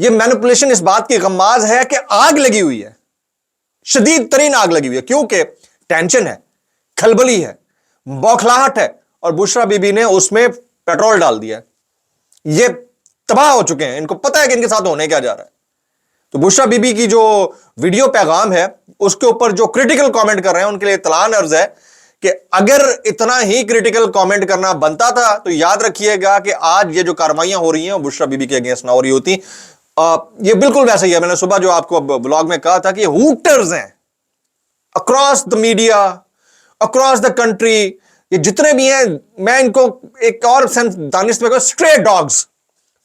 یہ مینپولیشن اس بات کی غماز ہے کہ آگ لگی ہوئی ہے, شدید ترین آگ لگی ہوئی ہے, کیونکہ ٹینشن ہے, کھلبلی ہے, بوکھلاہٹ ہے, اور بشرا بی بی نے اس میں پیٹرول ڈال دیا ہے. یہ تباہ ہو چکے ہیں, ان کو پتا ہے کہ ان کے ساتھ ہونے کیا جا رہا ہے. تو بشرا بی بی کی جو ویڈیو پیغام ہے اس کے اوپر جو کریٹیکل کامنٹ کر رہے ہیں ان کے لیے اطلاع عرض ہے کہ اگر اتنا ہی کریٹیکل کامنٹ کرنا بنتا تھا تو یاد رکھیے گا کہ آج یہ جو کارروائیاں ہو رہی ہیں وہ بشرا بی بی کے اگینسٹ نہ ہو رہی ہوتی. یہ بالکل ویسا ہی ہے, میں نے صبح جو آپ کو بلاگ میں کہا تھا کہ یہ ہوٹرز ہیں across the media, across the country, یہ جتنے بھی ہیں, میں ان کو ایک اور دانش میں کہوں اسٹرے ڈاگز,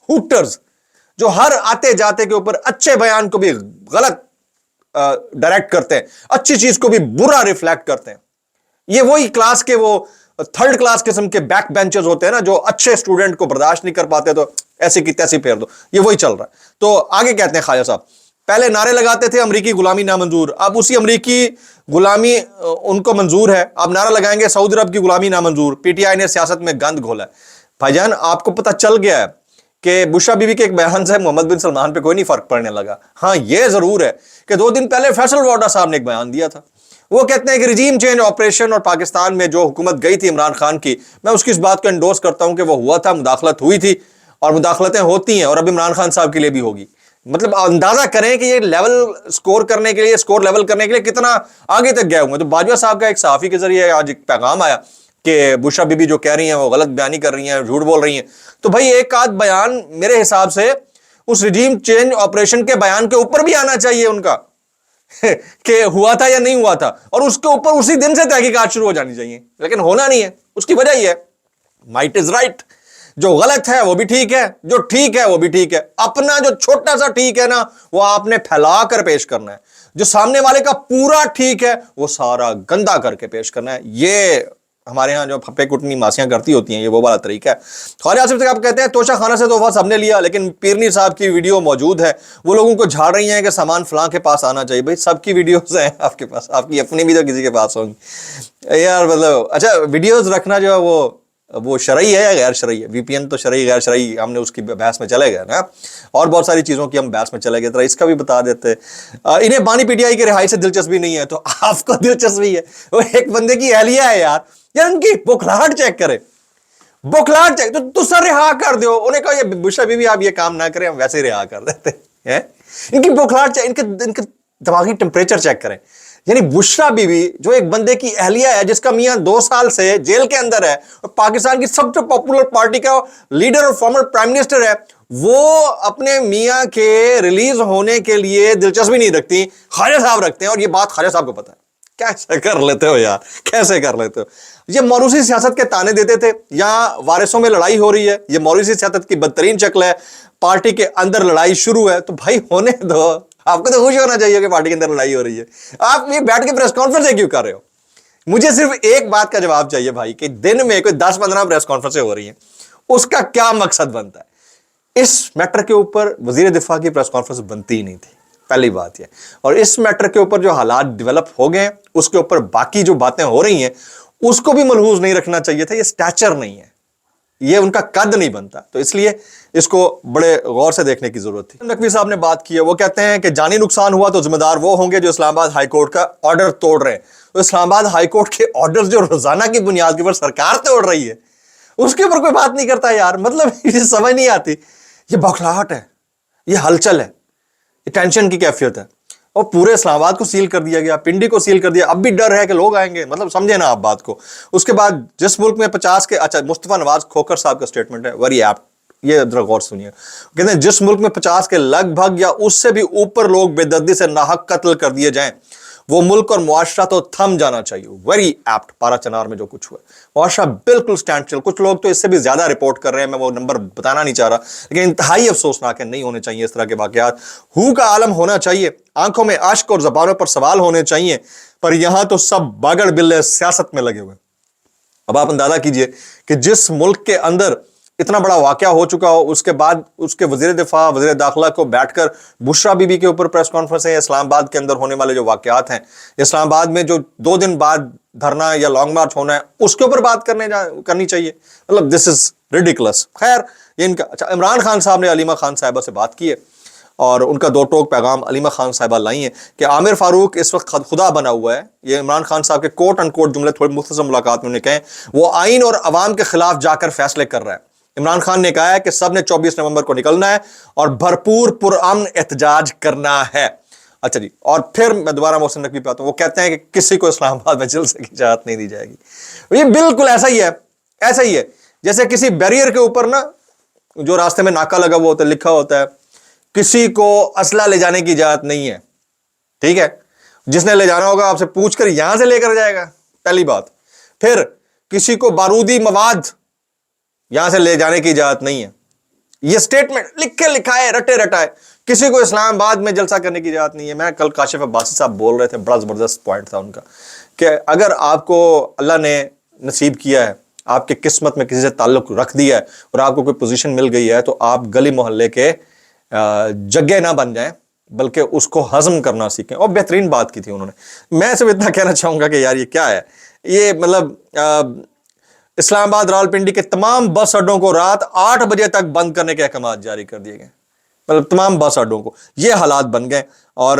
ہوٹرز, جو ہر آتے جاتے کے اوپر اچھے بیان کو بھی غلط ڈائریکٹ کرتے ہیں, اچھی چیز کو بھی برا ریفلیکٹ کرتے ہیں. یہ وہی کلاس کے وہ تھرڈ کلاس قسم کے بیک بینچرز ہوتے ہیں نا, جو اچھے اسٹوڈنٹ کو برداشت نہیں کر پاتے تو ایسی کی تیسی پھیر دو, یہ وہی چل رہا ہے. تو آگے کہتے ہیں خواجہ صاحب, پہلے نعرے لگاتے تھے امریکی غلامی نامنظور, اب اسی امریکی غلامی ان کو منظور ہے, اب نعرہ لگائیں گے سعودی عرب کی غلامی نامنظور. پی ٹی آئی نے سیاست میں گند گھولا ہے. بھائی جان آپ کو پتہ چل گیا ہے کہ بشرا بی بی کے ایک بیان سے محمد بن سلمان پہ کوئی نہیں فرق پڑنے لگا. ہاں یہ ضرور ہے کہ 2 دن پہلے فیصل وارڈا صاحب نے ایک بیان دیا تھا, وہ کہتے ہیں کہ رجیم چینج آپریشن اور پاکستان میں جو حکومت گئی تھی عمران خان کی, میں اس کی اس بات کو انڈورس کرتا ہوں کہ وہ ہوا تھا, مداخلت ہوئی تھی اور مداخلتیں ہوتی ہیں اور اب عمران خان صاحب کے لیے بھی ہوگی. مطلب اندازہ کریں کہ یہ لیول سکور کرنے کے لیے, سکور لیول کرنے کے لیے کتنا آگے تک گئے ہوئے. تو باجوہ صاحب کا ایک صحافی کے ذریعے آج ایک پیغام آیا کہ بشرا بی بی جو کہہ رہی ہیں وہ غلط بیانی کر رہی ہیں, جھوٹ بول رہی ہیں. تو بھائی ایک آدھ بیان میرے حساب سے اس رجیم چینج آپریشن کے بیان کے اوپر بھی آنا چاہیے ان کا کہ ہوا تھا یا نہیں ہوا تھا, اور اس کے اوپر اسی دن سے تحقیقات شروع ہو جانی چاہیے, لیکن ہونا نہیں ہے. اس کی وجہ یہ ہے مائٹ از رائٹ, جو غلط ہے وہ بھی ٹھیک ہے, جو ٹھیک ہے وہ بھی ٹھیک ہے. اپنا جو چھوٹا سا ٹھیک ہے نا وہ آپ نے پھیلا کر پیش کرنا ہے, جو سامنے والے کا پورا ٹھیک ہے وہ سارا گندا کر کے پیش کرنا ہے. یہ ہمارے ہاں جو پھپے کٹنی ماسیاں کرتی ہوتی ہیں, یہ وہ والا طریقہ ہے. خواجہ آصف صاحب کہتے ہیں توشہ خانہ سے تحفہ سب نے لیا, لیکن پیرنی صاحب کی ویڈیو موجود ہے, وہ لوگوں کو جھاڑ رہی ہیں کہ سامان فلاں کے پاس آنا چاہیے. بھائی سب کی ویڈیوز ہیں آپ کے پاس, آپ کی اپنی بھی تو کسی کے پاس ہوں گی یار. مطلب اچھا ویڈیوز رکھنا جو ہے وہ شرعی ہے یا غیر شرعی ہے؟ وی پی این تو شرعی غیر شرعی ہم نے اس کی بحث میں چلے گئے نا, اور بہت ساری چیزوں کی ہم بحث میں چلے گئے, ذرا اس کا بھی بتا دیتے. انہیں بانی پی ٹی آئی کی رہائی سے دلچسپی نہیں ہے, تو آپ کو دلچسپی ہے. وہ ایک بندے کی اہلیہ ہے یار ان کی بوکھلاہٹ چیک کرے, بوکھلاہٹ چیک تو سر رہا کر دو. انہیں کہا یہ بشرا بی بی آپ یہ کام نہ کریں, ہم ویسے ہی رہا کر دیتے ہیں. ان کی بوکھلاہٹ چیک, ان کے دماغی ٹمپریچر چیک کریں. یعنی بشرا بی بی جو ایک بندے کی اہلیہ ہے, جس کا میاں 2 سال سے جیل کے اندر ہے, اور پاکستان کی سب سے پاپولر پارٹی کا لیڈر اور فارمر پرائم منسٹر ہے, وہ اپنے میاں کے ریلیز ہونے کے لیے دلچسپی نہیں رکھتی, خواجہ صاحب رکھتے ہیں. اور یہ بات خواجہ صاحب کو پتا ہے. کیسے کر لیتے ہو یار, کیسے کر لیتے ہو؟ یہ موروثی سیاست کے تانے دیتے تھے, یہاں وارثوں میں لڑائی ہو رہی ہے, یہ موروثی سیاست کی بدترین شکل ہے. پارٹی کے اندر لڑائی شروع ہے, تو بھائی ہونے دو. آپ کو تو خوش ہونا چاہیے کہ پارٹی کے اندر لڑائی ہو رہی ہے. آپ یہ بیٹھ کے پریس کانفرنس کیوں کر رہے ہو؟ مجھے صرف ایک بات کا جواب چاہیے بھائی, کہ دن میں کوئی 10-15 پریس کانفرنسیں ہو رہی ہیں, اس کا کیا مقصد بنتا ہے؟ اس میٹر کے اوپر وزیر دفاع کی پریس کانفرنس بنتی ہی نہیں تھی, پہلی بات یہ. اور اس میٹر کے اوپر جو حالات ڈیولپ ہو گئے, اس کے اوپر باقی جو باتیں ہو رہی ہیں اس کو بھی ملحوظ نہیں رکھنا چاہیے تھا. یہ سٹیچر نہیں ہے, یہ ان کا قد نہیں بنتا. تو اس لیے اس کو بڑے غور سے دیکھنے کی ضرورت تھی. نقوی صاحب نے بات کی ہے, وہ کہتے ہیں کہ جانی نقصان ہوا تو ذمہ دار وہ ہوں گے جو اسلام آباد ہائی کورٹ کا آرڈر توڑ رہے ہیں. تو اسلام آباد ہائی کورٹ کے آرڈر جو روزانہ کی بنیاد کے اوپر سرکار توڑ رہی ہے, اس کے اوپر کوئی بات نہیں کرتا یار. مطلب یہ سمجھ نہیں آتی. یہ بوکھلاہٹ ہے, یہ ہلچل ہے, یہ ٹینشن کی کیفیت ہے. اور پورے اسلام آباد کو سیل کر دیا گیا, پنڈی کو سیل کر دیا. اب بھی ڈر ہے کہ لوگ آئیں گے. مطلب سمجھے نا آپ بات کو. اس کے بعد جس ملک میں 50 کے, اچھا مصطفیٰ نواز کھوکر صاحب کا سٹیٹمنٹ ہے, ویری ایپٹ, یہ ذرا غور سنیے. کہتے ہیں جس ملک میں 50 کے لگ بھگ یا اس سے بھی اوپر لوگ بے دردی سے ناحق قتل کر دیے جائیں, وہ ملک اور معاشرہ تو تھم جانا چاہیے. Very apt. پارا چنار میں جو کچھ ہوا, معاشرہ بالکل سٹینڈ چل. کچھ لوگ تو اس سے بھی زیادہ رپورٹ کر رہے ہیں, میں وہ نمبر بتانا نہیں چاہ رہا, لیکن انتہائی افسوسناک ہے. نہیں ہونے چاہیے اس طرح کے واقعات. ہو کا عالم ہونا چاہیے, آنکھوں میں اشک اور زبانوں پر سوال ہونے چاہیے, پر یہاں تو سب باگڑ بلے سیاست میں لگے ہوئے. اب آپ اندازہ کیجئے کہ جس ملک کے اندر اتنا بڑا واقعہ ہو چکا ہو, اس کے بعد اس کے وزیر دفاع, وزیر داخلہ کو بیٹھ کر بشرا بی بی کے اوپر پریس کانفرنس ہے. اسلام آباد کے اندر ہونے والے جو واقعات ہیں, اسلام آباد میں جو 2 دن بعد دھرنا یا لانگ مارچ ہونا ہے, اس کے اوپر بات کرنی چاہیے. مطلب دس از ریڈیکولس. خیر یہ ان کا. اچھا عمران خان صاحب نے علیمہ خان صاحبہ سے بات کی ہے. اور ان کا دو ٹوک پیغام علیمہ خان صاحبہ لائی ہیں کہ عامر فاروق اس وقت خدا بنا ہوا ہے. یہ عمران خان صاحب کے کوٹ ان کوٹ جملے تھوڑی مختصر ملاقات میں انہوں نے کہے. وہ آئین اور عوام کے خلاف جا کر فیصلے کر رہا ہے. عمران خان نے کہا ہے کہ سب نے 24 نومبر کو نکلنا ہے اور بھرپور پرامن احتجاج کرنا ہے. اچھا جی, اور پھر میں دوبارہ محسن نقوی پہ آتا ہوں. وہ کہتے ہیں کہ کسی کو اسلام آباد میں جلسے کی اجازت نہیں دی جائے گی. یہ بالکل ایسا ہی ہے, ایسا ہی ہے جیسے کسی بیریئر کے اوپر نا جو راستے میں ناکا لگا ہوا ہوتا ہے, لکھا ہوتا ہے کسی کو اسلحہ لے جانے کی اجازت نہیں ہے. ٹھیک ہے, جس نے لے جانا ہوگا آپ سے پوچھ کر یہاں سے لے کر جائے گا, پہلی بات. پھر کسی کو بارودی مواد یہاں سے لے جانے کی اجازت نہیں ہے. یہ سٹیٹمنٹ لکھے لکھا ہے, رٹے رٹا ہے. کسی کو اسلام آباد میں جلسہ کرنے کی اجازت نہیں ہے. میں کل کاشف عباسی صاحب بول رہے تھے, بڑا زبردست پوائنٹ تھا ان کا, کہ اگر آپ کو اللہ نے نصیب کیا ہے, آپ کی قسمت میں کسی سے تعلق رکھ دیا ہے اور آپ کو کوئی پوزیشن مل گئی ہے, تو آپ گلی محلے کے جگہ نہ بن جائیں بلکہ اس کو ہضم کرنا سیکھیں. اور بہترین بات کی تھی انہوں نے. میں صرف اتنا کہنا چاہوں گا کہ یار یہ کیا ہے, یہ مطلب اسلام آباد راولپنڈی کے تمام بس اڈوں کو رات 8 بجے تک بند کرنے کے احکامات جاری کر دیے گئے. مطلب تمام بس اڈوں کو یہ حالات بن گئے. اور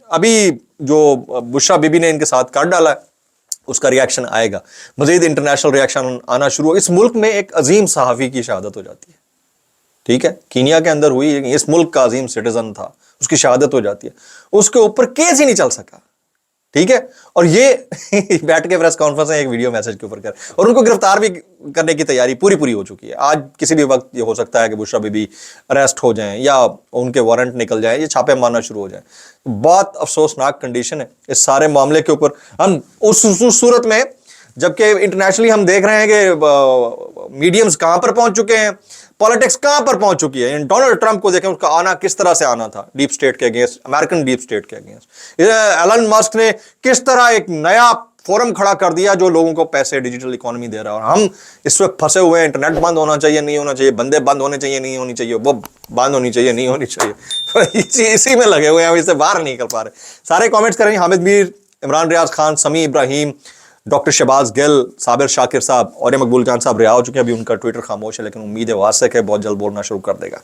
ابھی جو بشرا بی بی نے ان کے ساتھ کر ڈالا ہے, اس کا ریاکشن آئے گا, مزید انٹرنیشنل ریاکشن آنا شروع. اس ملک میں ایک عظیم صحافی کی شہادت ہو جاتی ہے. ٹھیک ہے, کینیا کے اندر ہوئی, اس ملک کا عظیم سٹیزن تھا, اس کی شہادت ہو جاتی ہے, اس کے اوپر کیس ہی نہیں چل سکا. ٹھیک ہے, اور یہ بیٹھ کے پریس کانفرنس میں ایک ویڈیو میسج کے اوپر کر, اور ان کو گرفتار بھی کرنے کی تیاری پوری ہو چکی ہے. آج کسی بھی وقت یہ ہو سکتا ہے کہ بشرا بی بی اریسٹ ہو جائیں یا ان کے وارنٹ نکل جائیں, یہ چھاپے مارنا شروع ہو جائیں. بہت افسوسناک کنڈیشن ہے اس سارے معاملے کے اوپر. ہم اس صورت میں جبکہ انٹرنیشنلی ہم دیکھ رہے ہیں کہ میڈیمز کہاں پر پہنچ چکے ہیں, پالیٹکس کہاں پر پہنچ چکی ہے. ڈونلڈ ٹرمپ کو دیکھیں, اس کا آنا کس طرح سے آنا تھا ڈیپ سٹیٹ کے اگینسٹ, امریکن ڈیپ سٹیٹ کے اگینسٹ. ایلن مسک نے کس طرح ایک نیا فورم کھڑا کر دیا جو لوگوں کو پیسے, ڈیجیٹل اکانومی دے رہا ہے. اور ہم اس وقت پھنسے ہوئے ہیں, انٹرنیٹ بند ہونا چاہیے نہیں ہونا چاہیے, بندے بند ہونے چاہیے نہیں ہونی چاہیے, وہ بند ہونی چاہیے نہیں ہونی چاہیے, اسی میں لگے ہوئے ہیں, ہم اس سے باہر نہیں نکل پا رہے. سارے کامنٹس کریں, حامد میر, عمران ریاض خان, سمیع ابراہیم, ڈاکٹر شہباز گل, صابر شاکر صاحب اور مقبول جان صاحب رہا ہو چکے ہیں. ابھی ان کا ٹویٹر خاموش ہے, لیکن امید ہے واسق ہے, بہت جلد بولنا شروع کر دے گا.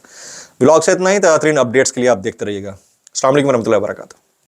بلاگ سے اتنا ہی, ترین اپڈیٹس کے لیے آپ دیکھتے رہیے گا. السلام علیکم ورحمۃ اللہ وبرکاتہ.